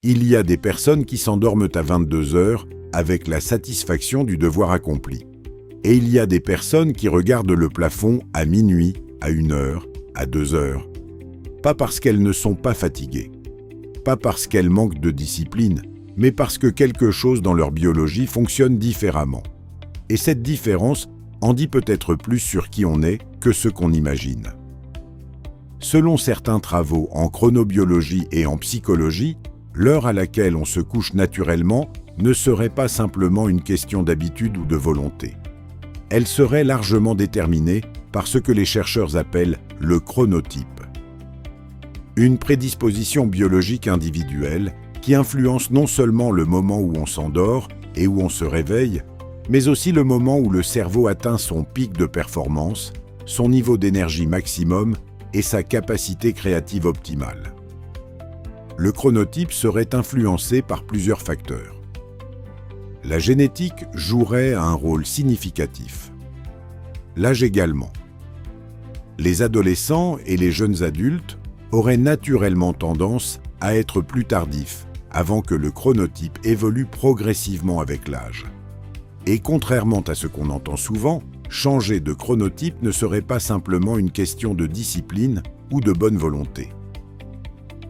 Il y a des personnes qui s'endorment à 22 heures avec la satisfaction du devoir accompli. Et il y a des personnes qui regardent le plafond à minuit, à 1 heure, à 2 heures. Pas parce qu'elles ne sont pas fatiguées, pas parce qu'elles manquent de discipline, mais parce que quelque chose dans leur biologie fonctionne différemment. Et cette différence en dit peut-être plus sur qui on est que ce qu'on imagine. Selon certains travaux en chronobiologie et en psychologie, l'heure à laquelle on se couche naturellement ne serait pas simplement une question d'habitude ou de volonté. Elle serait largement déterminée par ce que les chercheurs appellent le chronotype. Une prédisposition biologique individuelle qui influence non seulement le moment où on s'endort et où on se réveille, mais aussi le moment où le cerveau atteint son pic de performance, son niveau d'énergie maximum et sa capacité créative optimale. Le chronotype serait influencé par plusieurs facteurs. La génétique jouerait un rôle significatif. L'âge également. Les adolescents et les jeunes adultes auraient naturellement tendance à être plus tardifs, avant que le chronotype évolue progressivement avec l'âge. Et contrairement à ce qu'on entend souvent, changer de chronotype ne serait pas simplement une question de discipline ou de bonne volonté.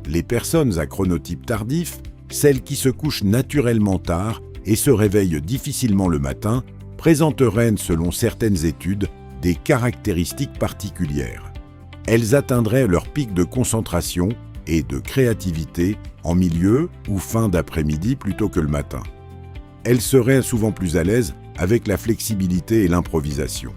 Les personnes à chronotype tardif, celles qui se couchent naturellement tard et se réveillent difficilement le matin, présenteraient, selon certaines études, des caractéristiques particulières. Elles atteindraient leur pic de concentration et de créativité en milieu ou fin d'après-midi plutôt que le matin. Elles seraient souvent plus à l'aise avec la flexibilité et l'improvisation.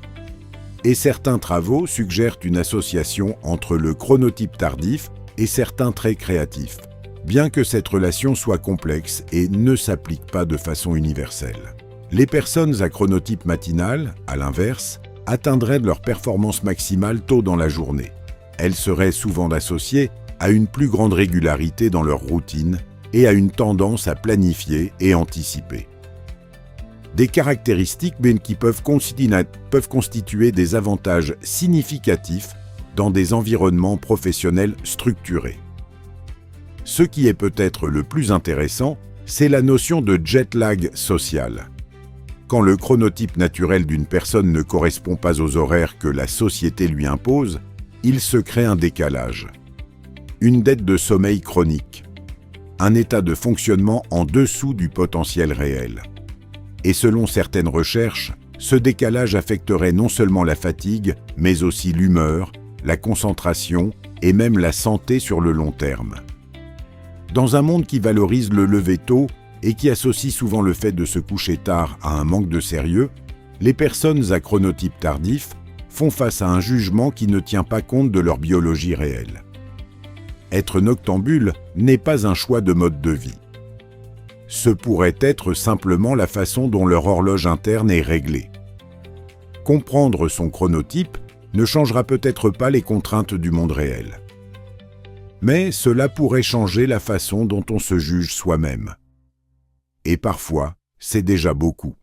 Et certains travaux suggèrent une association entre le chronotype tardif et certains traits créatifs, bien que cette relation soit complexe et ne s'applique pas de façon universelle. Les personnes à chronotype matinal, à l'inverse, atteindraient leur performance maximale tôt dans la journée. Elles seraient souvent associées à une plus grande régularité dans leur routine et à une tendance à planifier et anticiper. Des caractéristiques qui peuvent constituer des avantages significatifs dans des environnements professionnels structurés. Ce qui est peut-être le plus intéressant, c'est la notion de jet lag social. Quand le chronotype naturel d'une personne ne correspond pas aux horaires que la société lui impose, il se crée un décalage. Une dette de sommeil chronique. Un état de fonctionnement en dessous du potentiel réel. Et selon certaines recherches, ce décalage affecterait non seulement la fatigue, mais aussi l'humeur, la concentration et même la santé sur le long terme. Dans un monde qui valorise le lever tôt et qui associe souvent le fait de se coucher tard à un manque de sérieux, les personnes à chronotype tardif font face à un jugement qui ne tient pas compte de leur biologie réelle. Être noctambule n'est pas un choix de mode de vie. Ce pourrait être simplement la façon dont leur horloge interne est réglée. Comprendre son chronotype ne changera peut-être pas les contraintes du monde réel. Mais cela pourrait changer la façon dont on se juge soi-même. Et parfois, c'est déjà beaucoup.